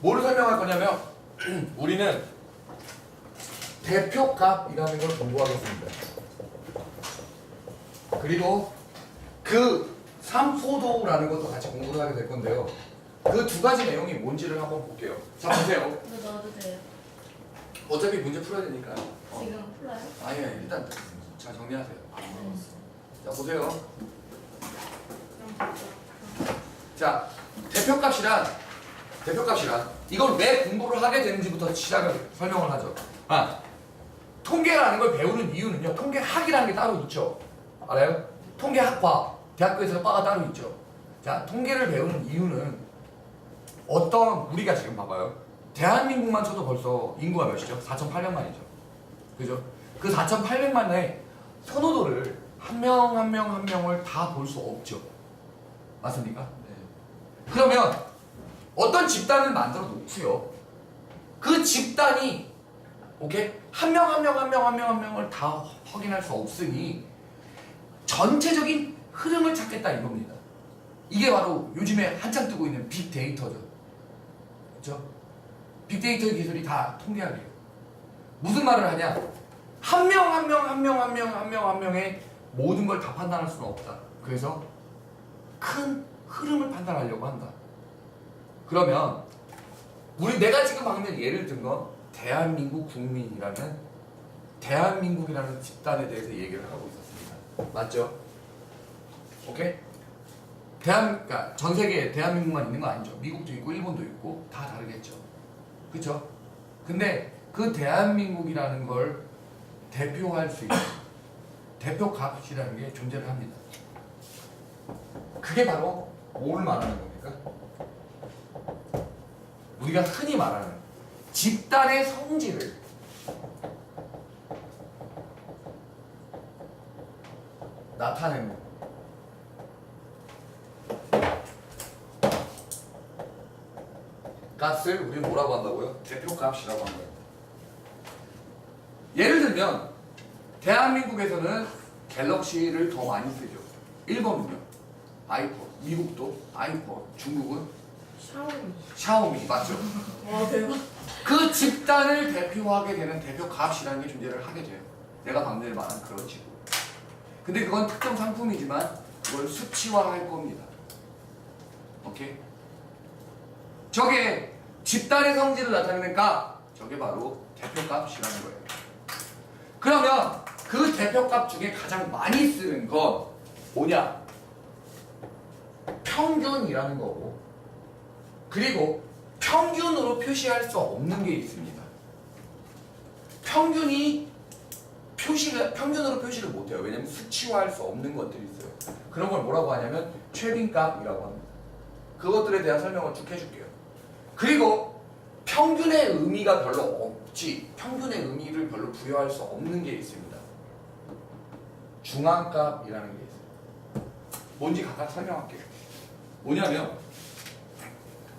뭐를 설명할 거냐면 우리는 대표값이라는 걸 공부하겠습니다. 그리고 그 삼포도라는 것도 같이 공부를 하게 될 건데요. 그 두 가지 내용이 뭔지를 한번 볼게요. 자, 보세요. 이거 넣어도 돼요? 어차피 문제 풀어야 되니까. 지금 풀어요? 아니야, 일단 잘 정리하세요. 네. 자, 보세요. 그럼 자, 대표값이란 이걸 왜 공부를 하게 되는지부터 시작을 설명을 하죠. 통계라는 걸 배우는 이유는요. 통계학이라는 게 따로 있죠. 알아요? 통계학과 대학교에서 과가 따로 있죠. 자, 통계를 배우는 이유는 우리가 지금 봐봐요. 대한민국만 쳐도 벌써 인구가 몇이죠? 4,800만이죠. 그죠? 그 4,800만의 선호도를 한 명 한 명 한 명을 다 볼 수 없죠. 맞습니까? 네. 그러면 어떤 집단을 만들어 놓고요. 그 집단이 오케이? 한 명 한 명 한 명 한 명 한 명을 다 확인할 수 없으니 전체적인 흐름을 찾겠다 이겁니다. 이게 바로 요즘에 한창 뜨고 있는 빅데이터죠. 그렇죠? 빅데이터 기술이 다 통계학이에요. 무슨 말을 하냐? 한 명 한 명 한 명 한 명 한 명 한 명의 모든 걸 다 판단할 수는 없다. 그래서 큰 흐름을 판단하려고 한다. 그러면 내가 지금 방금 예를 든 건 대한민국 대한민국이라는 집단에 대해서 얘기를 하고 있었습니다. 맞죠? 오케이? 그러니까 전 세계에 대한민국만 있는 거 아니죠. 미국도 있고 일본도 있고 다 다르겠죠. 그쵸? 근데 그 대한민국이라는 걸 대표할 수 있는 대표값이라는 게 존재를 합니다. 그게 바로 뭘 말하는 겁니까? 우리가 흔히 말하는 집단의 성질을 나타내는 겁니다. 값을 우리 뭐라고 한다고요? 대표값이라고 한다. 예를 들면 대한민국에서는 갤럭시를 더 많이 쓰죠. 일본은요 아이폰, 미국도 아이폰, 중국은 샤오미 맞죠? 와 대박. 그 집단을 대표하게 되는 대표값이라는 게 존재를 하게 돼요. 내가 방금 말한 그런 식으로. 근데 그건 특정 상품이지만 그걸 수치화할 겁니다. 오케이? 저게 집단의 성질을 나타내는 값, 저게 바로 대표값이라는 거예요. 그러면 그 대표값 중에 가장 많이 쓰는 건 뭐냐? 평균이라는 거고, 그리고 평균으로 표시할 수 없는 게 있습니다. 평균으로 표시를 못해요. 왜냐면 수치화할 수 없는 것들이 있어요. 그런 걸 뭐라고 하냐면 최빈값이라고 합니다. 그것들에 대한 설명을 쭉 해줄게요. 그리고 평균의 의미가 별로 없지, 평균의 의미를 별로 부여할 수 없는 게 있습니다. 중앙값이라는 게 있어요. 뭔지 각각 설명할게요. 뭐냐면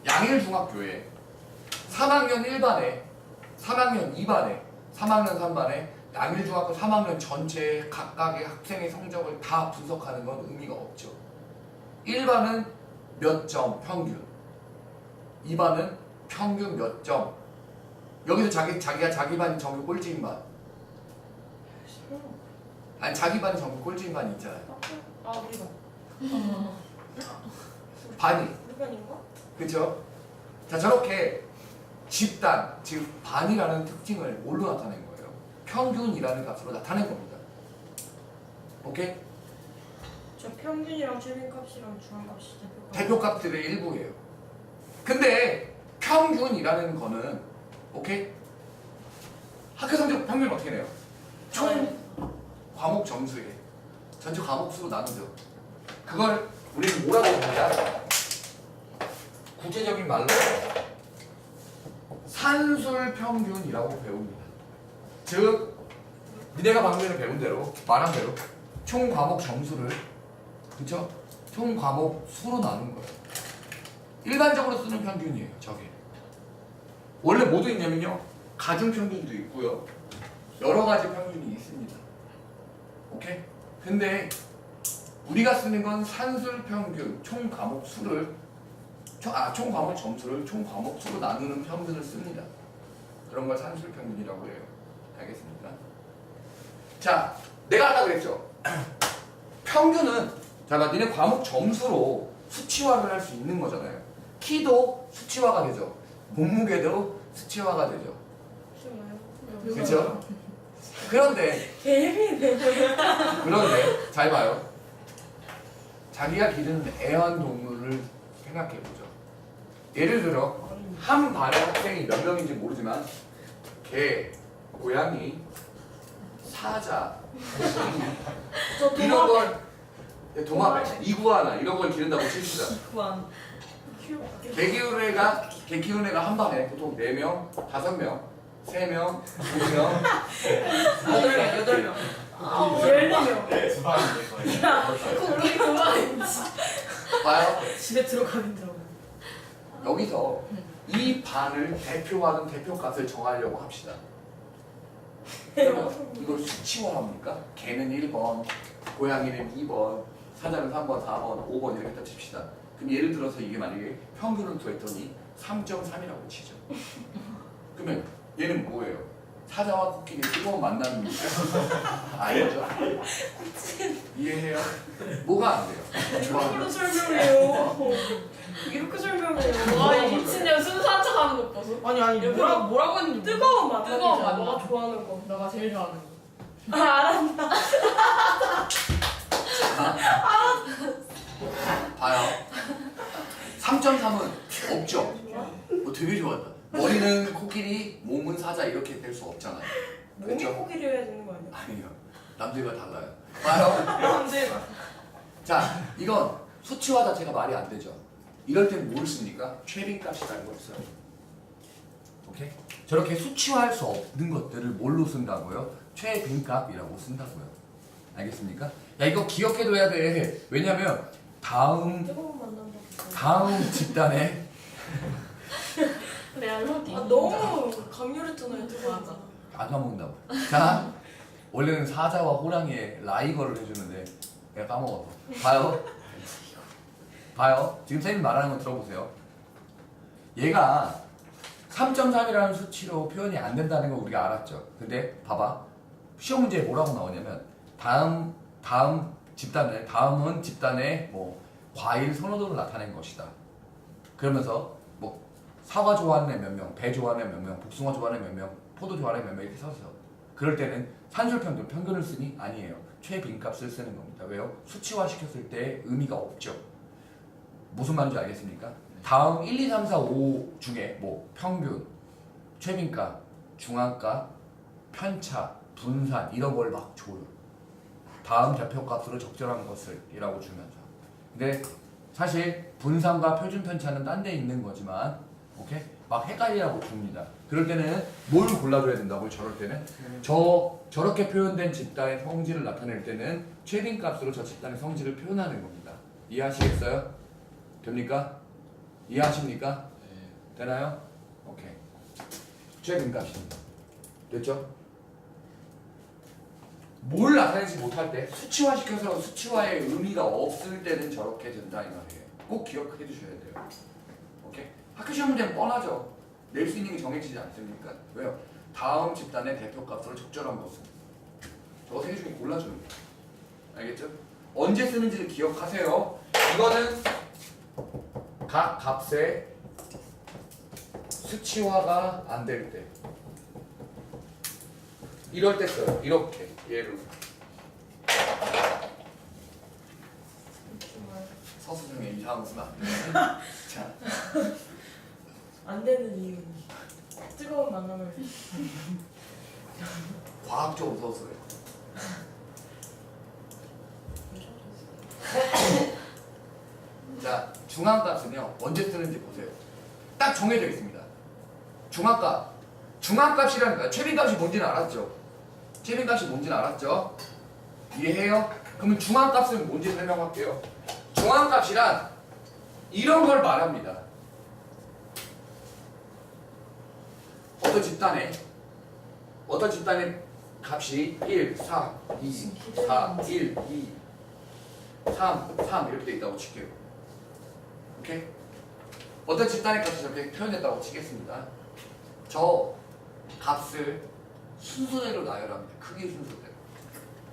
양일중학교에 3학년 1반에 3학년 2반에 3학년 3반에 양일중학교 3학년 전체 각각의 학생의 성적을 다 분석하는 건 의미가 없죠. 1반은 몇 점 평균, 2반은 평균 몇 점. 여기서 자기가 자기 반이 전교 꼴찌인 반. 아니 자기 반이 전교 꼴찌인 반이 있잖아요. 우리 반. 반이. 우리 반인가? 그쵸? 자, 저렇게 집단, 즉 반이라는 특징을 뭘로 나타낸 거예요? 평균이라는 값으로 나타낸 겁니다. 오케이? 저 평균이랑 최빈값이랑 중앙값이 대표값들의 일부예요. 근데 평균이라는 거는 오케이? 학교 성적 평균 어떻게 내요? 총 과목 점수에 전체 과목 수로 나누죠. 그걸 우리는 뭐라고 부르냐? 구체적인 말로 산술 평균이라고 배웁니다. 즉 니네가 방금 전에 배운 대로 말한 대로 총 과목 점수를 그쵸? 총 과목 수로 나눈 거예요. 일반적으로 쓰는 평균이에요. 저게 원래 뭐도 있냐면요 가중 평균도 있고요 여러 가지 평균이 있습니다. 오케이? 근데 우리가 쓰는 건 산술 평균 총 과목 수를 총 과목 점수를 총 과목 수로 나누는 평균을 씁니다. 그런 걸 산술 평균이라고 해요. 알겠습니까? 자, 내가 아까 그랬죠. 평균은 자, 니네 과목 점수로 수치화를 할 수 있는 거잖아요. 키도 수치화가 되죠. 몸무게도 수치화가 되죠. 싫어요? 그렇죠? 그런데 개미네. 잘 봐요. 자기가 기르는 애완동물을 생각해보죠. 예를 들어 한 반의 학생이 몇 명인지 모르지만 개, 고양이, 사자, 저 이런 도마뱀. 걸 도마뱀, 이구아나 이런 걸 기른다고 칩시다. 구안. 귀엽게. 개 키우는 애가 한 반에 보통 4명, 5명, 3명, 2명, 8명, 8명. 14명. 주방인데 거의. 야, 그렇게 그만했지. 봐요. 집에 들어가긴 들어가. 여기서 이 반을 대표하는 대표값을 정하려고 합시다. 그러면 이걸 수치화합니까? 개는 1번, 고양이는 2번, 사자는 3번, 4번, 5번 이렇게 딱 칩시다. 그럼 예를 들어서 이게 만약에 평균을 구했더니 3.3이라고 치죠. 그러면 얘는 뭐예요? 사자와 코끼리 뜨거운 만남입니다. 알죠? 이해해요? 뭐가 안 돼요? 이렇게 설명해요. 이렇게 설명해요. 와, 이 미친년 순수한 척 하는 것 보소. 아니 뭐라고 했는지 뜨거운 맛. 뜨거운 맛. 너가 좋아하는 거. 너가 제일 좋아하는 거. 아, 알았다. 봐요. 3.3은 없죠? 되게 좋아한다. 머리는 코끼리, 몸은 사자 이렇게 될 수 없잖아요. 몸이 그렇죠? 코끼리 해야 되는 거 아니야? 아니요. 남들과 달라요. 봐요. 남들과. 자, 이건 수치화 자체가 말이 안 되죠. 이럴 땐 뭘 씁니까? 최빈값이라는 걸 써요. 오케이? 저렇게 수치화할 수 없는 것들을 뭘로 쓴다고요? 최빈값이라고 쓴다고요. 알겠습니까? 야, 이거 기억해둬야 돼. 왜냐면 다음 뜨거운 만난다. 집단에 레알로디. 아, 너무 강렬했잖아요. 뜨거운 맞아. 안 까먹는다고. 자, 원래는 사자와 호랑이의 라이거를 해주는데 내가 까먹어서. 봐요. 봐요. 지금 선생님 말하는 거 들어보세요. 얘가 3.3이라는 수치로 표현이 안 된다는 거 우리가 알았죠. 근데 봐봐. 시험 문제에 뭐라고 나오냐면 다음은 집단의 뭐 과일 선호도를 나타낸 것이다. 그러면서 뭐 사과 좋아하는 애 몇 명, 배 좋아하는 애 몇 명, 복숭아 좋아하는 애 몇 명, 포도 좋아하는 애 몇 명 이렇게 써서 그럴 때는 산술평균, 평균을 쓰니 아니에요. 최빈값을 쓰는 겁니다. 왜요? 수치화 시켰을 때 의미가 없죠. 무슨 말인지 알겠습니까? 다음 1, 2, 3, 4, 5 중에 뭐 평균, 최빈값, 중앙값, 편차, 분산 이런 걸 막 줘요. 다음 대표값으로 적절한 것을 이라고 주면서. 근데 사실 분산과 표준 편차는 딴 데 있는 거지만 오케이? 막 헷갈리라고 줍니다. 그럴 때는 뭘 골라줘야 된다고요? 저럴 때는 저렇게 표현된 집단의 성질을 나타낼 때는 최빈값으로 저 집단의 성질을 표현하는 겁니다. 이해하시겠어요? 됩니까? 이해하십니까? 되나요? 오케이. 최빈값입니다. 됐죠? 뭘 나타내지 못할 때 수치화시켜서 수치화의 의미가 없을 때는 저렇게 된다 이 말이에요. 꼭 기억해 주셔야 돼요. 오케이? 학교 시험 문제는 뻔하죠. 낼 수 있는 게 정해지지 않습니까? 왜요? 다음 집단의 대표값으로 적절한 것은 저거 세 개 중에 골라줘요. 알겠죠? 언제 쓰는지를 기억하세요. 이거는 각 값의 수치화가 안 될 때 이럴 때 써요. 이렇게 얘를 서수 중에 이상한 거 쓰면 안 돼요. 자, 안 되는 이유. 뜨거운 만남을. 과학적으로 서술해요. 자, 중앙값은요 언제 쓰는지 보세요. 딱 정해져 있습니다. 중앙값이라는 거야. 최빈값이 뭔지는 알았죠? 최빈값이 뭔지는 알았죠? 이해해요? 그러면 중앙값은 뭔지 설명할게요. 중앙값이란 이런 걸 말합니다. 어떤 집단의 값이 1, 4, 2, 4, 1, 2, 3, 3 이렇게 돼 있다고 칠게요. 오케이? 어떤 집단의 값이 저렇게 표현됐다고 치겠습니다. 저 값을 순서대로 나열합니다. 크기 순서대로.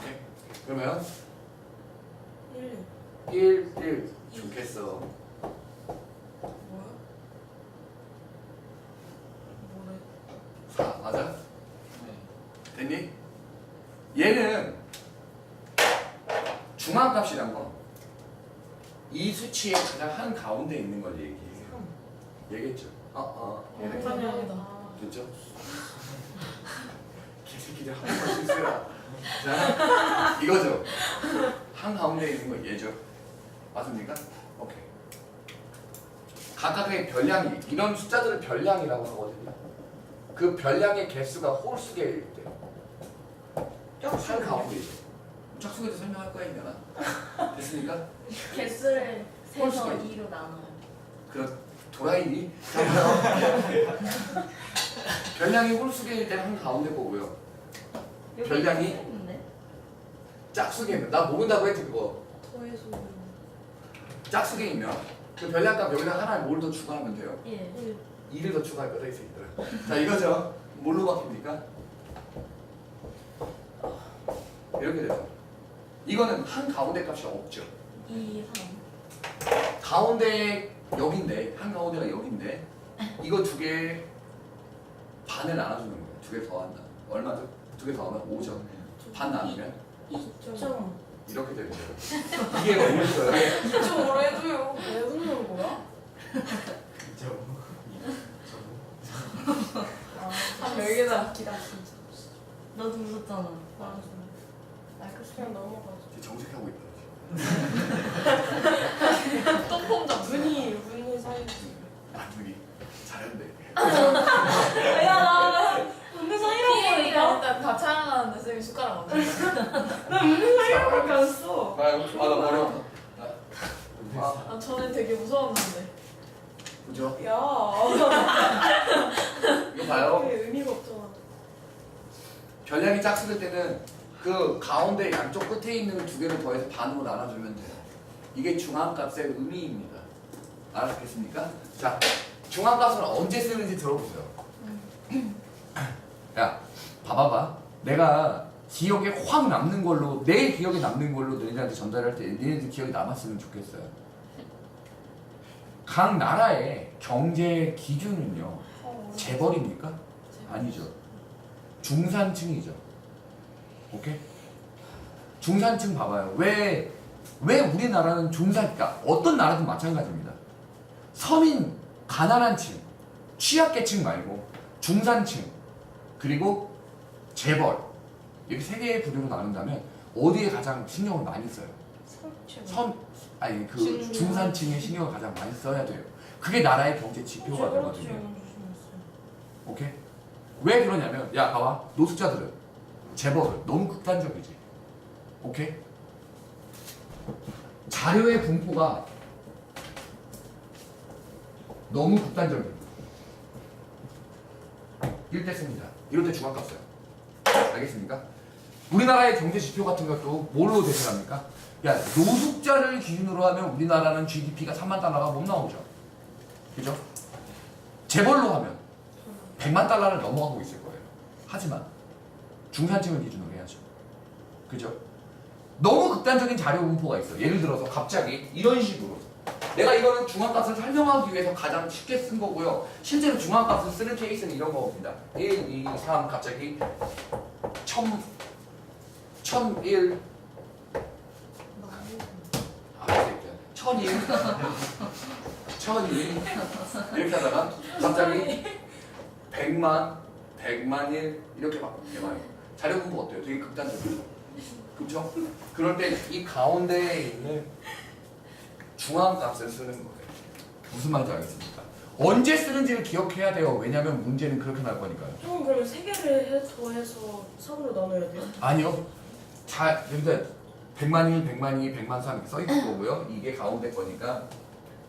네? 그러면 1, 1 좋겠어. 뭐야? 뭐래? 4 맞아? 됐니? 얘는 중앙값이란 건 이 수치의 가장 한 가운데 있는 걸 얘기해요. 얘기했죠? 얘네. 아니다. 됐죠? 개새끼들 한 번만 실수해라. 자, 이거죠? 한 가운데 있는 거 얘죠? 맞습니까? 오케이. 각각의 별량이, 이런 숫자들을 별량이라고 하거든요. 그 별량의 개수가 홀수개일 때. 한 가운데 있죠. 짝수개도 설명할 거야, 이면아. 됐습니까? 개수를 홀수가 세서 있- 2로 나눠요. 그런 도라이니? 별량이 홀수개일 때는 한 가운데 거고요. 여기 별량이? 있는데? 짝수개면 나 모른다고 했지 그거. 더해서 짝수개이면 그 별량값 여기다 하나에 뭘 더 추가하면 돼요? 예. 2를 더 추가할 거다 이 새끼들. 자 이거죠. 뭘로 바뀝니까? 이렇게 되죠. 이거는 한 가운데 값이 없죠. 2, 3. 가운데 여긴데 한 가운데가 여긴데 이거 두 개 반을 나눠주는 거예요. 두 개 더한다. 얼마죠? 두 개 더하면 5죠. 반 나누면 2점. 이렇게 되죠. 이게 뭘까요? 2.5로 해줘요. 왜 웃는 거야? 아, 별개다. 기다 진짜. 너도 웃었잖아. 알았어. 그냥 넘어가자. 이제 정색하고 있다. 똥폼 잡. 눈이 사이지. 아 눈이 잘했네. 야, 나 눈이 사이라고 피해가 하니까. 일단 다 촬영하는데 쌤이 숟가락 얹어. 나 눈이 사이라고 안 써. 나 머리 아파. 아 저는 되게 무서웠는데. 그죠? 야, 이거 봐요. 그게 의미가 없잖아. 별량이 짝수일 때는 그 가운데 양쪽 끝에 있는 두 개를 더해서 반으로 나눠주면 돼요. 이게 중앙값의 의미입니다. 알았겠습니까? 자, 중앙값은 언제 쓰는지 들어보세요. 야, 봐봐봐. 내가 기억에 확 남는 걸로, 내 기억에 남는 걸로 너희들한테 전달할 때 너희들 기억에 남았으면 좋겠어요. 각 나라의 경제 기준은요, 재벌입니까? 아니죠. 중산층이죠. 오케이? 중산층 봐봐요. 왜 우리나라는 그러니까 어떤 나라든 마찬가지입니다. 서민, 가난한 층, 취약계층 말고 중산층, 그리고 재벌 이렇게 세 개의 부류로 나눈다면 어디에 가장 신경을 많이 써요? 중산층에 신경을 가장 많이 써야 돼요. 그게 나라의 경제 지표가 되거든요. 오케이? 왜 그러냐면 야 봐봐 노숙자들은 재벌은 너무 극단적이지. 오케이? 자료의 분포가 너무 극단적입니다. 이럴 때 씁니다. 이럴 때 중앙값 써요. 알겠습니까? 우리나라의 경제 지표 같은 것도 뭘로 대표합니까? 야 노숙자를 기준으로 하면 우리나라는 GDP가 3만 달러가 못 나오죠. 그죠? 재벌로 하면 100만 달러를 넘어가고 있을 거예요. 하지만 중산층을 기준으로 해야죠. 그죠? 너무 극단적인 자료 분포가 있어. 예를 들어서 갑자기 이런 식으로 내가 이거는 중앙값을 설명하기 위해서 가장 쉽게 쓴 거고요. 실제로 중앙값을 쓰는 케이스는 이런 거입니다. 1, 2, 3 갑자기 1001 1001 1002 이렇게 하다가 갑자기 100만 100만일 이렇게 바뀌어요. 자료 분포 어때요? 되게 극단적이죠. 그렇죠? 그럴 때 이 가운데에 있는 중앙값을 쓰는 거예요. 무슨 말인지 알겠습니까? 언제 쓰는지를 기억해야 돼요. 왜냐면 문제는 그렇게 나올 거니까요. 좀 그러면 세 개를 더해서 3으로 나눠야 돼요? 아니요. 자, 근데 100만이, 100만이, 100만 3 이렇게 써 있는 거고요. 이게 가운데 거니까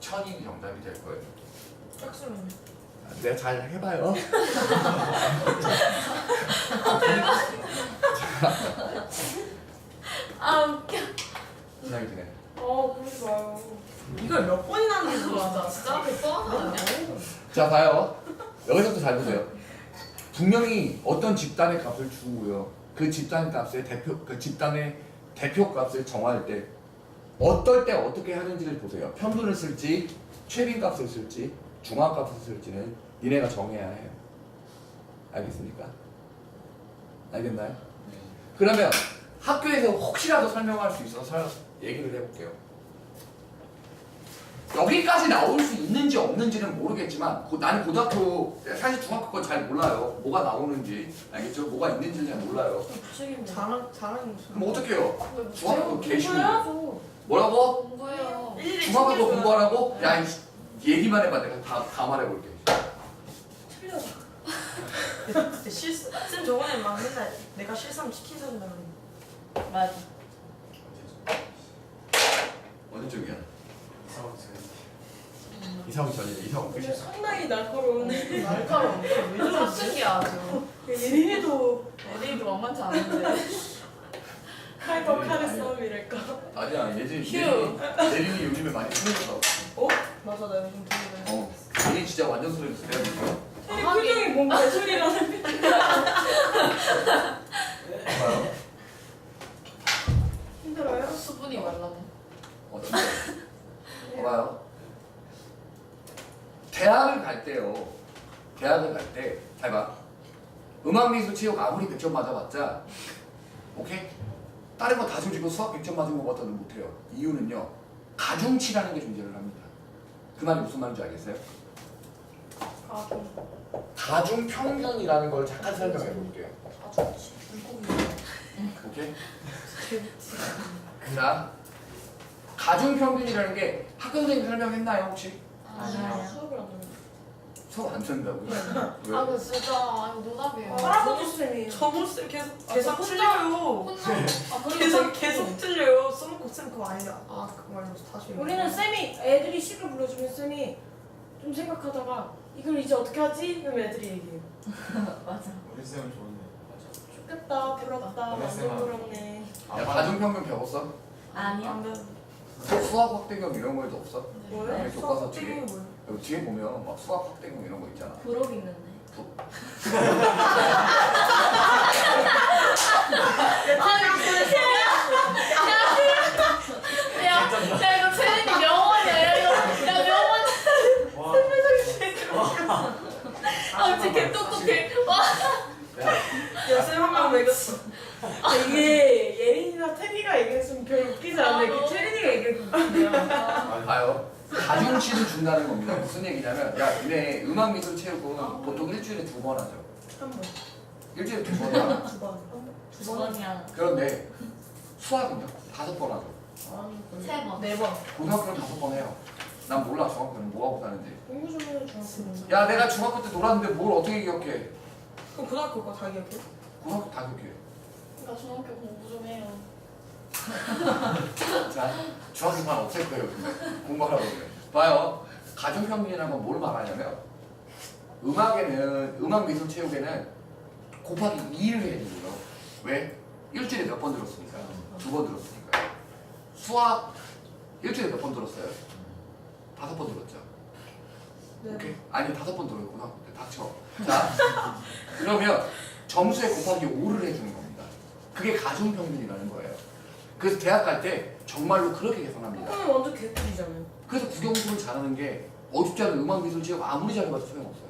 1000이 정답이 될 거예요. 짝수는 내가 잘 해봐요. 아 웃겨. 생각이 드네. 그러지 마요. 이걸 몇 번이나 하는 거야? 맞아. 진짜 뻔하지 않냐? 자 봐요. 여기서부터 잘 보세요. 분명히 어떤 집단의 값을 주고요. 그 집단 값의 대표 값을 정할 때 어떨 때 어떻게 하는지를 보세요. 평균을 쓸지 최빈 값을 쓸지 중앙 값을 쓸지는 니네가 정해야 해요. 알겠습니까? 알겠나요? 그러면 학교에서 혹시라도 설명할 수 있어서 얘기를 해볼게요. 여기까지 나올 수 있는지 없는지는 모르겠지만 나는 고등학교 사실 중학교 건 잘 몰라요. 뭐가 나오는지 알겠죠? 뭐가 있는지 잘 몰라요. 부책임 자랑이 무슨? 그럼 어떡해요? 중학교 개쉬운데 공부해야죠. 뭐라고? 공부해요. 일일이 중학교 거 챙겨줘야 공부하라고? 야 얘기만 해봐. 내가 다 말해볼게. 틀려. 쌤 저번에 막 맨날 내가 실수하면 치킨 사준다 그러는데. 맞아. 어느 쪽이야? 이상훈 전이네. 이상훈 근데 끝이야. 상당히 날카로운데. 날카로운 왜 저러지? 사춘기야 아주. 예린이도 애들도 만만치 않은데. 칼과 칼의 싸움이랄까. 아니야 예진이 휴. 예린이 요즘에 많이 소리졌다고. 어? 맞아 나 요즘 들리네. 예린 진짜 완전 소리졌어. 내가 보니까. 테리 표정이 뭔가 개소리라는. 봐요. 힘들어요? 수분이 말라네. 어떤 거? 봐봐요. 대학을 갈 때요. 대학을 갈 때, 잘 봐. 음악미술 체육 아무리 100점 맞아봤자, 오케이? 다른 거 다 조지고 수학 100점 맞은 거 갖다도 못해요. 이유는요. 가중치라는 게 존재를 합니다. 그 말이 무슨 말인지 알겠어요? 가중평균이라는 걸 잠깐 설명해 볼게요. 오케이? 자, 가중평균이라는 게 학교 선생님 설명했나요 혹시? 아니야. 수업을 안 듣는. 수업 안 쓴다고요? 왜? 아, 그 진짜 아니 노답이에요. 할아버지 쌤이. 정우쌤 계속 계속 틀려요. 혼자 계속 틀려요. 써놓고 쌤 그거 아니야. 아 그거 말고 다시. 우리는 쌤이 애들이 시를 불러주면 쌤이 좀 생각하다가 이걸 이제 어떻게 하지? 그럼 애들이 얘기해요. 맞아. 우리 쌤은 좋은데. 맞아. 좋겠다, 부럽다, 완전 부럽네. 야, 가중평균 배웠어? 아니야. 수학 확대경 이런 거에도 없어? 뭐예요? 네, 교과서 뒤에. 땡이 뭐예요? 여기 뒤에 보면 막 수학 확대경 이런 거 있잖아. 부록 있는데. 야, 이거 채린이 명언이야. 야, 이거 야 명언. 와. 아, 진짜 개 똑똑해. 와. 야, 쌤 한 명 매겼어. 이게 예린이나 테리가 얘기했으면 별 웃기지 않는데 이게 채린이가 얘기해서 웃기네요. 봐요. 가중치를 준다는 겁니다. 무슨 얘기냐면, 야, 니네 음악미술 체육은 보통 일주일에 2번 하죠. 한 번. 일주일에 2번 하죠. 두 번. 두 번이야. 그런데 수학은요? 5번 하죠. 세 번. 네 번. 고등학교는 5번 해요. 난 몰라 중학교는 뭐하고 사는지. 공부 좀 해요, 중학생. 야, 내가 중학교 때 놀았는데 뭘 어떻게 기억해? 그럼 고등학교 거 다 기억해? 고등학교 다 기억해. 나 중학교 공부 좀 해요. 자, 중학교만 없앨 거예요, 근데. 공부하라고 그래. 봐요. 가중평균이라는 건 뭘 말하냐면, 음악미술 체육에는 곱하기 2를 해야 되고요. 왜? 일주일에 몇 번 들었으니까? 2번 들었으니까. 수학, 일주일에 몇 번 들었어요? 5번 들었죠. 네. 오케이? 아니, 5번 들어요, 고등학교 때. 닥쳐. 자, 그러면 점수에 곱하기 5를 해주는 겁니다. 그게 가중평균이라는 거예요. 그래서 대학 갈 때 정말로 그렇게 계산합니다. 그거는 완전 개꿀이잖아요. 그래서 국영수를 잘하는 게 어줍지 않은 음악미술 체육 아무리 잘해봐도 소용없어요.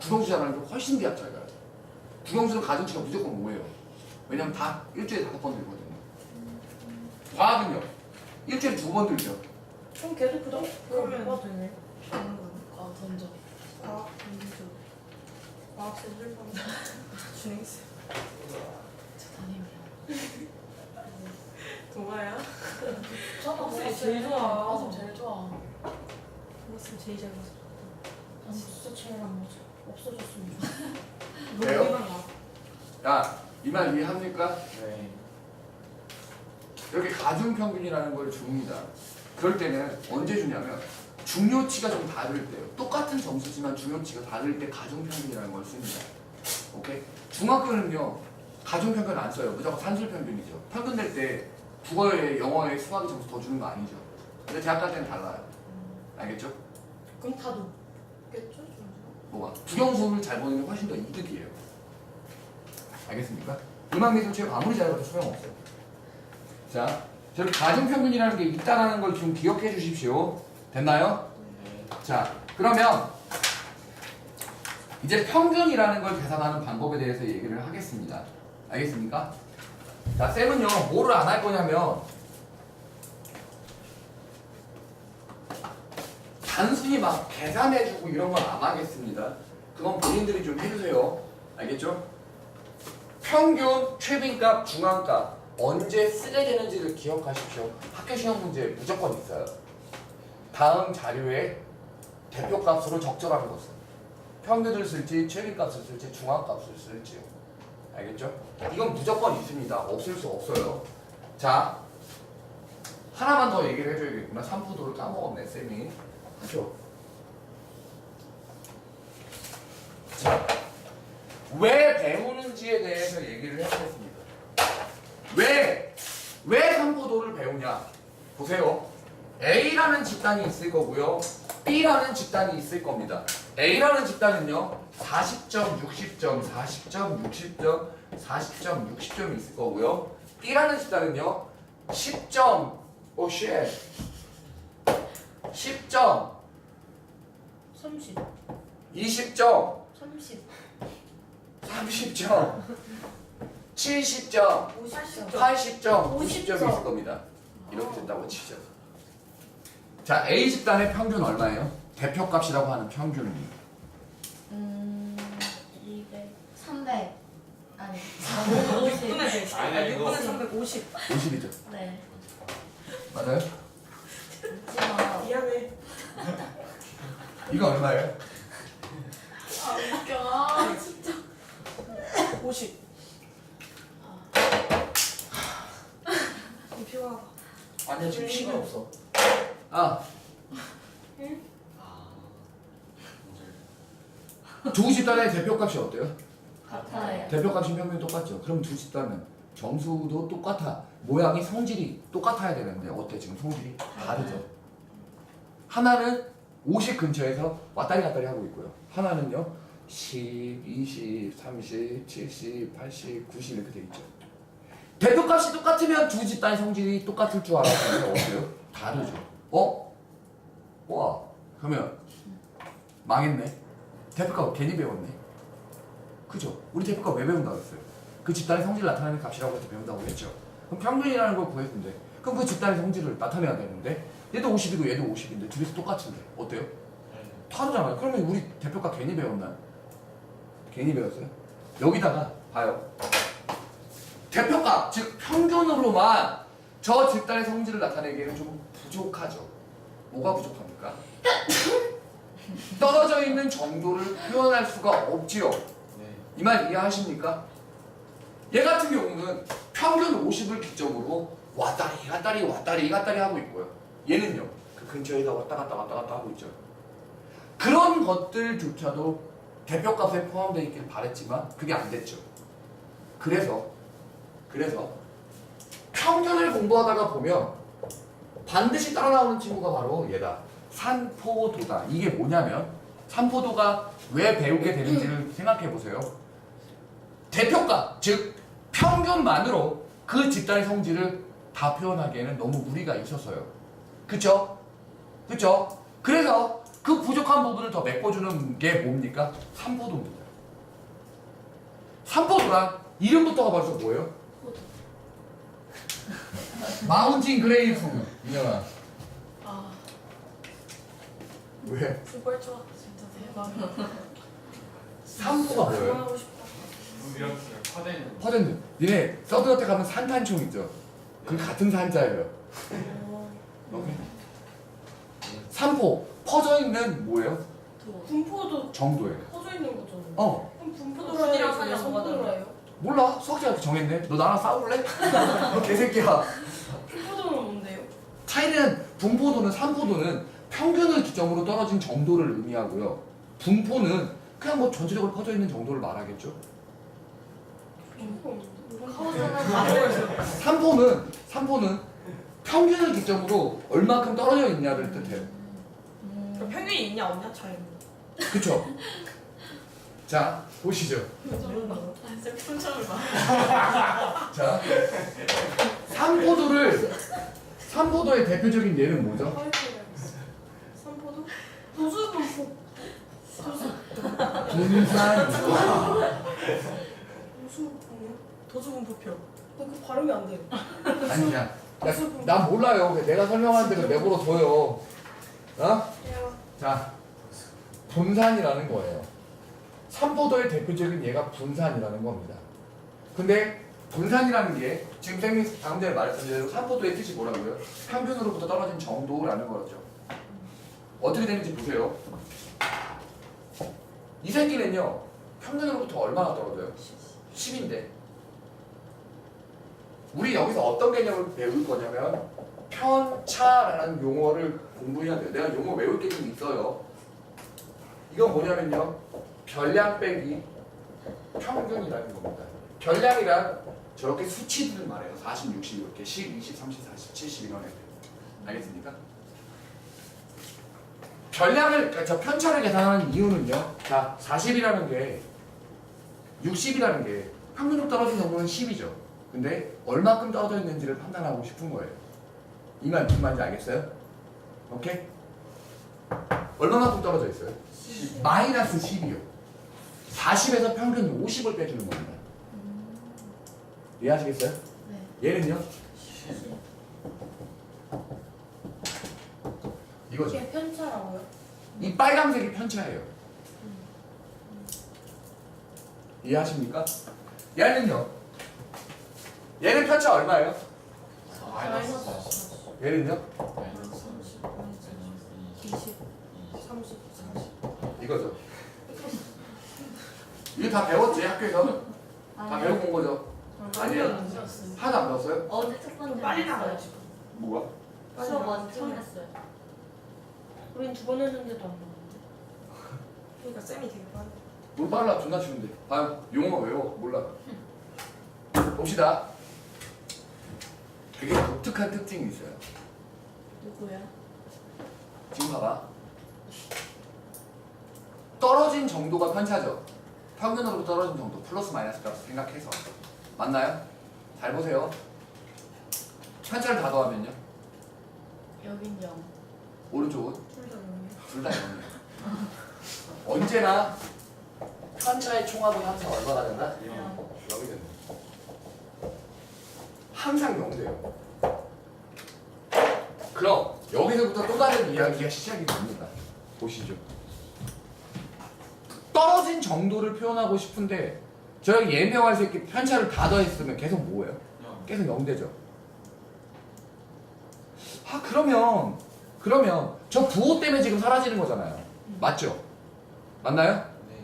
국영수 잘하는 게 훨씬 대학 잘 가요. 국영수는 가중치가 무조건 5예요. 왜냐면 다 일주일에 5번 들거든요. 과학은요? 일주일에 2번 들죠. 그럼 걔도 그 정도 그러면 그러면 되네. 아, 던져. 과학 공부. 과학쌤 실패. 준행쌤. 저 담임이야. 동아야? 쌤 제일 좋아. 아, 쌤 제일 좋아. 동아쌤 제일 잘 봤어. 난 진짜 제일 안 맞아. 없어졌으면 좋겠어. 왜요? 너희만 나. 야, 이 말 이해합니까? 네. 이렇게 가중평균이라는 걸 줍니다. 그럴 때는 언제 주냐면 중요치가 좀 다를 때요. 똑같은 점수지만 중요치가 다를 때 가중평균이라는 걸 씁니다. 오케이? 중학교는요. 가중평균 안 써요. 무조건 산술평균이죠. 평균 낼 때 국어에 영어에 수학에 점수 더 주는 거 아니죠. 근데 대학 갈 때는 달라요. 알겠죠? 그럼 다 높겠죠? 뭐가? 국영수를 잘 보는 게 훨씬 더 이득이에요. 알겠습니까? 음악미술 체육 아무리 잘해도 소용없어요. 자, 저기 가중평균이라는 게 있다라는 걸 좀 기억해 주십시오. 됐나요? 자, 그러면 이제 평균이라는 걸 계산하는 방법에 대해서 얘기를 하겠습니다. 알겠습니까? 자, 쌤은요, 뭐를 안 할 거냐면 단순히 막 계산해주고 이런 건 안 하겠습니다. 그건 본인들이 좀 해주세요. 알겠죠? 평균, 최빈값, 중앙값 언제 쓰게 되는지를 기억하십시오. 학교 시험 문제 무조건 있어요. 다음 자료에 대표값으로 적절한 것은 평균을 쓸지, 최빈값을 쓸지, 중앙값을 쓸지요. 알겠죠? 이건 무조건 있습니다. 없을 수 없어요. 자, 하나만 더 얘기를 해줘야겠구나. 삼부도를 까먹었네, 쌤이. 그죠? 자, 왜 배우는지에 대해서 얘기를 해보겠습니다. 왜 삼부도를 배우냐? 보세요. A라는 집단이 있을 거고요. B라는 집단이 있을 겁니다. A라는 집단은요. 40점, 60점, 40점, 60점, 40점, 60점이 있을 거고요. B라는 집단은요. 10점, 오 쉣. 10점, 30, 20점, 30, 30점, 70점, 50점. 80점, 90점이 50점. 있을 겁니다. 이렇게 된다고 치죠. 자, A 집단의 평균 얼마예요? 대표값이라고 하는 평균이 200, 300 아니 6분의 100. 아니, 이거. 6분의 350. 50이죠. 네. 맞아요? 웃지마. 미안해. 이거 얼마예요? 아 웃겨. 50. 피곤하다. 아니야, 지금 힘이 없어. 아, 두 집단의 대표값이 어때요? 같아요. 대표값이 평균이 똑같죠. 그럼 두 집단은 점수도 똑같아. 모양이 성질이 똑같아야 되는데 어때? 지금 성질이 다르죠. 하나는 50 근처에서 왔다리 갔다리 하고 있고요. 하나는요 10, 20, 30, 70, 80, 90 이렇게 돼 있죠. 대표값이 똑같으면 두 집단의 성질이 똑같을 줄 알았는데 어때요? 다르죠. 와, 그러면 망했네. 대표값 괜히 배웠네. 그죠? 우리 대표값 왜 배운다고 했어요? 그 집단의 성질을 나타내는 값이라고 해서 배운다고 했죠. 그럼 평균이라는 걸 구했는데 그럼 그 집단의 성질을 나타내야 되는데 얘도 50이고 얘도 50인데 둘이서 똑같은데 어때요? 다르잖아요. 그러면 우리 대표값 괜히 배웠나요? 괜히 배웠어요? 여기다가 봐요. 대표값, 즉 평균으로만 저 집단의 성질을 나타내기에는 좀 부족하죠. 뭐가 부족합니까? 떨어져 있는 정도를 표현할 수가 없지요. 네. 이 말 이해하십니까? 얘 같은 경우는 평균 50을 기점으로 왔다리 갔다리 왔다리 갔다리 하고 있고요. 얘는요 그 근처에다 왔다 갔다 하고 있죠. 그런 것들조차도 대표값에 포함되어 있길 바랬지만 그게 안 됐죠. 그래서 평균을 공부하다가 보면 반드시 따라 나오는 친구가 바로 얘다. 산포도다. 이게 뭐냐면 산포도가 왜 배우게 되는지를 생각해 보세요. 대표값, 즉 평균만으로 그 집단의 성질을 다 표현하기에는 너무 무리가 있어서요. 그쵸? 그래서 그 부족한 부분을 더 메꿔주는 게 뭡니까? 산포도입니다. 산포도란 이름부터가 벌써 뭐예요? 마운틴 그레이프. 민영아. 아, 왜? 그걸 좋아. 진짜 대박. 산포가 뭐예요? 그만하고 싶다. 이렇게 퍼져 있는. 퍼졌는데 니네 서든어택 가면 산탄총 있죠? 그 같은 산자예요. 오케이. 산포 퍼져 있는 뭐예요? 분포도 정도예요. 퍼져 있는 거잖아. 어 그럼 분포도라 분이랑 해야지. 산이랑 뭐가 분포도라 달라요? 해요? 몰라. 수학자한테 정했네. 너 나랑 싸울래? 너 개새끼야. 분포도는 뭔데요? 차이는 분포도는 산포도는 평균을 기점으로 떨어진 정도를 의미하고요. 분포는 그냥 뭐 전체적으로 퍼져 있는 정도를 말하겠죠. 분포가 없는데? 카우스는 산포는 평균을 기점으로 얼마큼 떨어져 있냐를 뜻해요. 그럼 평균이 있냐 없냐 차이는. 그쵸? 자, 보시죠. 아, 쌤 표정을 봐. 자, 삼포도의 대표적인 예는 뭐죠? 삼포도? 도수분포. 분산. 도수분포요? 도수분포표. 그 발음이 안 돼요. 아니 그냥 난 몰라요. 내가 설명하는 대로 내버려 둬요. 어? 자, 분산이라는 거예요. 삼포도의 대표적인 예가 분산이라는 겁니다. 근데 분산이라는 게 지금 쌤이 방금 전에 말했던 대로 삼포도의 뜻이 뭐라고요? 평균으로부터 떨어진 정도라는 거죠. 어떻게 되는지 보세요. 이 새끼는요, 평균으로부터 얼마나 떨어져요? 10인데. 우리 여기서 어떤 개념을 배울 거냐면 편차라는 용어를 공부해야 돼요. 내가 용어 외울 게 좀 있어요. 이건 뭐냐면요, 별량 빼기 평균이라는 겁니다. 별량이란 저렇게 수치들을 말해요. 40, 60 이렇게 10, 20, 30, 40, 70 이런 애들. 알겠습니까? 별량을, 그러니까 저 편차를 계산하는 이유는요. 자, 40이라는 게 60이라는 게 평균으로 떨어진 정도는 10이죠. 근데 얼마큼 떨어져 있는지를 판단하고 싶은 거예요. 이 말인지 알겠어요? 오케이? 얼마만큼 떨어져 있어요? 마이너스 10이요. 40에서 평균 50을 빼주는 겁니다. 이해하시겠어요? 네. 얘는요? 이거죠. 이게 편차라고요? 이 빨간색이 편차예요. 이해하십니까? 얘는요? 얘는 편차 얼마예요? 마이너스 40. 얘는요? 마이너스 30. 마이너스 20. 30, 40. 이거죠. 이거 다 배웠지 학교에서? 다 배워본 거죠? 아니에요? 하나도 안 배웠어요? 어제 첫 번째 빨리 했어요. 나가요 지금. 뭐가? 수업 어제 처음 했어요. 우린 2번 했는데도 안 나왔는데. 그러니까 쌤이 되게 빠르. 뭘 빨라 존나 쉬운데. 봐요. 용어 외워. 몰라. 봅시다. 그게 독특한 특징이 있어요. 누구야? 지금 봐봐. 떨어진 정도가 편차죠. 평균으로부터 떨어진 정도. 플러스 마이너스 값 생각해서. 맞나요? 잘 보세요. 편차를 다 더하면요. 여긴 0. 오른쪽은 둘다 영이에요. 둘 다 0이에요. 언제나 편차의 총합은 항상 얼마나 된다? 0이 된다. 항상 0 돼요. 그럼 여기서부터 또 다른 이야기가 시작이 됩니다. 보시죠. 떨어진 정도를 표현하고 싶은데 저희 예명할 수 있게 편차를 다 더했으면 계속 뭐예요? 계속 0 되죠. 아 그러면 저 부호 때문에 지금 사라지는 거잖아요. 맞죠? 맞나요? 네.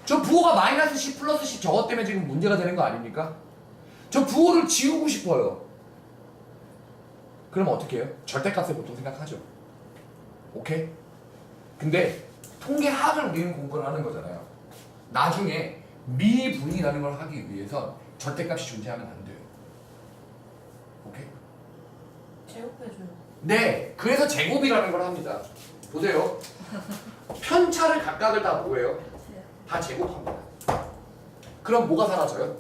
저 부호가 마이너스 10 플러스 10 저것 때문에 지금 문제가 되는 거 아닙니까? 저 부호를 지우고 싶어요. 그럼 어떻게 해요? 절대값을 보통 생각하죠. 오케이? 근데 통계학을 우리는 공부를 하는 거잖아요. 나중에 미분이라는 걸 하기 위해선 절대값이 존재하면 안 돼요. 오케이? 제곱해줘요. 네, 그래서 제곱이라는 걸 합니다. 보세요. 편차를 각각을 다 뭐예요? 다 제곱합니다. 그럼 뭐가 사라져요?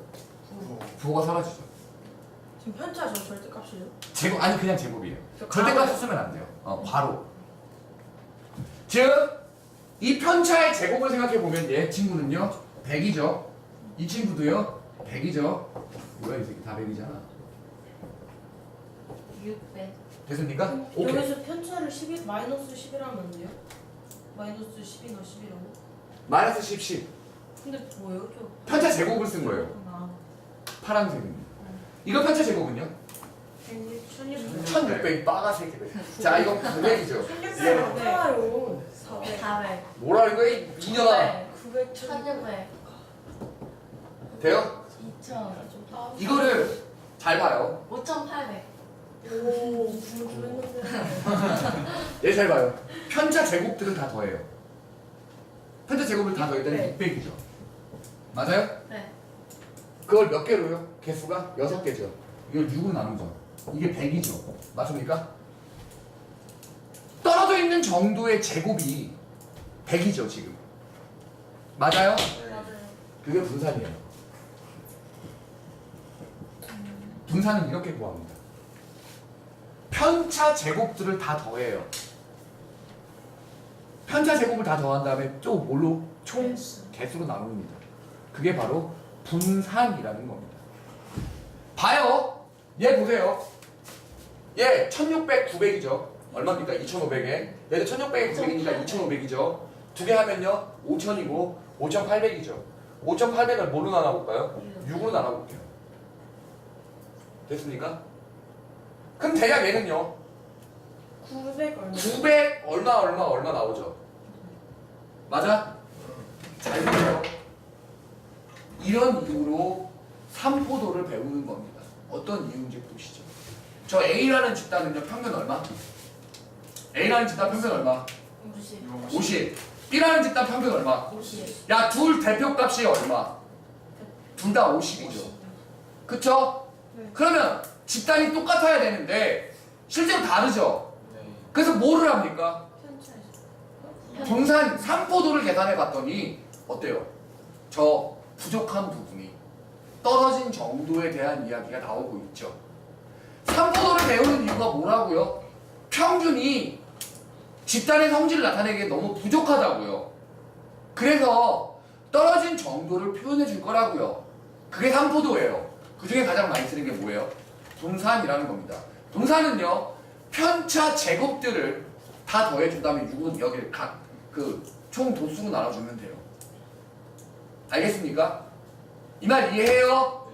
부호가 사라지죠. 지금 편차 저 절대값이죠? 제곱 아니 그냥 제곱이에요. 저 절대값 쓰면 안 돼요. 괄호. 즉 이 편차의 제곱을 생각해 보면 얘 친구는요 100이죠. 이 친구도요 100이죠. 뭐야 이 새끼 다 100이잖아. 600. 됐습니까? 오케이. 여기서 편차를 11, 마이너스 11 하면 안 돼요? 마이너스 10이나 11이라고? 마이너스 10, 10. 근데 뭐예요? 저 편차 제곱을 쓴 거예요. 아, 파란색입니다. 이거 편차 제곱은요? 1600. 1600 빠가새끼들. 자 이건 900이죠. 1600. 좋아요. 400. 뭐라 이거 이 미녀가 900, 1600. 돼요? 2000. 이거를 잘 봐요. 5800. 오, 불했는데. 얘 잘 봐요. 편차 제곱들은 다 더해요. 편차 제곱을 다 더했더니 네. 600이죠. 맞아요? 네. 그걸 몇 개로요? 개수가 6개죠. 이걸 6으로 나누죠. 이게 100이죠. 맞습니까? 떨어져 있는 정도의 제곱이 100이죠, 지금. 맞아요? 맞아요. 그게 분산이에요. 분산은 이렇게 구합니다. 편차 제곱들을 다 더해요. 편차 제곱을 다 더한 다음에 또 뭘로? 총 개수로 나눕니다. 그게 바로 분산이라는 겁니다. 봐요. 얘 보세요. 얘 1600, 900이죠. 얼마입니까? 2500에. 얘도 1600에 900이니까 2500이죠. 두 개 하면요. 5000이고 5800이죠. 5800을 뭐로 나눠볼까요? 6으로 나눠볼게요. 됐습니까? 그럼 대략 얘는요. 900 얼마? 900 얼마 나오죠? 맞아? 잘 보세요. 이런 이유로 삼포도를 배우는 겁니다. 어떤 이유인지 보시죠. 저 A라는 집단은요 평균 얼마? A라는 집단 평균 얼마? 50. 50. B라는 집단 평균 얼마? 50. 야, 둘 대표값이 얼마? 둘 다 50이죠. 그쵸? 네. 그러면 집단이 똑같아야 되는데 실제로 다르죠? 네. 그래서 뭐를 합니까? 편차에서. 분산 삼포도를 계산해 봤더니 어때요? 저 부족한 부분이 떨어진 정도에 대한 이야기가 나오고 있죠. 삼포도를 배우는 이유가 뭐라고요? 평균이 집단의 성질을 나타내기에 너무 부족하다고요. 그래서 떨어진 정도를 표현해 줄 거라고요. 그게 삼포도예요. 그 중에 가장 많이 쓰는 게 뭐예요? 분산이라는 겁니다. 분산은요, 편차 제곱들을 다 더해준 다음에 6은 여기를 각 그 총 도수로 나눠주면 돼요. 알겠습니까? 이 말 이해해요?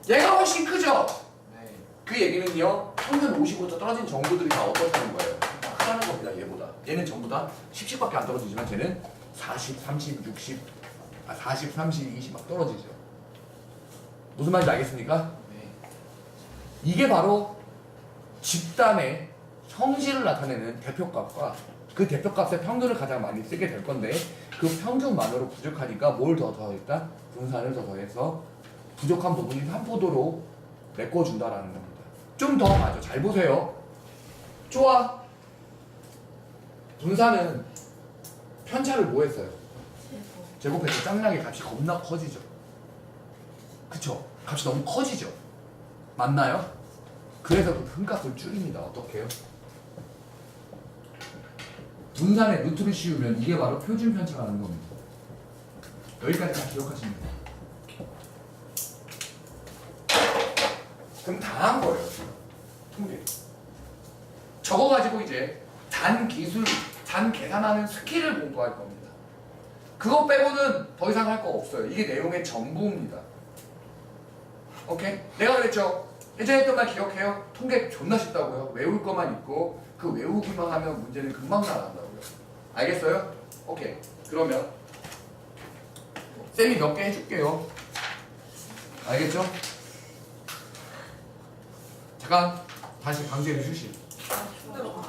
네. 얘가 훨씬 크죠? 네. 그 얘기는요, 평균 55도 떨어진 정도들이 다 어떻다는 거예요? 다 크다는 겁니다, 얘보다. 얘는 전부 다 10씩밖에 안 떨어지지만 쟤는 40, 30, 60, 40, 30, 20 막 떨어지죠. 무슨 말인지 알겠습니까? 네. 이게 바로 집단의 성질을 나타내는 대표값과 그 대표값의 평균을 가장 많이 쓰게 될 건데 그 평균만으로 부족하니까 뭘 더 더했다? 분산을 더 더해서 부족한 부분이 삼포도로 메꿔준다라는 겁니다. 좀 더 맞아. 잘 보세요. 좋아. 분산은 편차를 뭐 했어요? 제곱. 제곱해서 짱나게 값이 겁나 커지죠. 그쵸? 값이 너무 커지죠. 맞나요? 그래서 그 큰 값을 줄입니다. 어떻게 해요? 분산에 루트를 씌우면 이게 바로 표준 편차라는 겁니다. 여기까지 다 기억하시면 돼요. 그럼 다 한 거예요. 통계. 저거 가지고 이제 단 기술, 단 계산하는 스킬을 공부할 겁니다. 그거 빼고는 더 이상 할 거 없어요. 이게 내용의 전부입니다. 오케이? 내가 그랬죠? 예전에 했던 말 기억해요? 통계 존나 쉽다고요. 외울 것만 있고 그 외우기만 하면 문제는 금방 나간다고요. 알겠어요? 오케이. 그러면 쌤이 몇 개 해줄게요. 알겠죠? 잠깐 다시 강제로 휴식. 힘들어.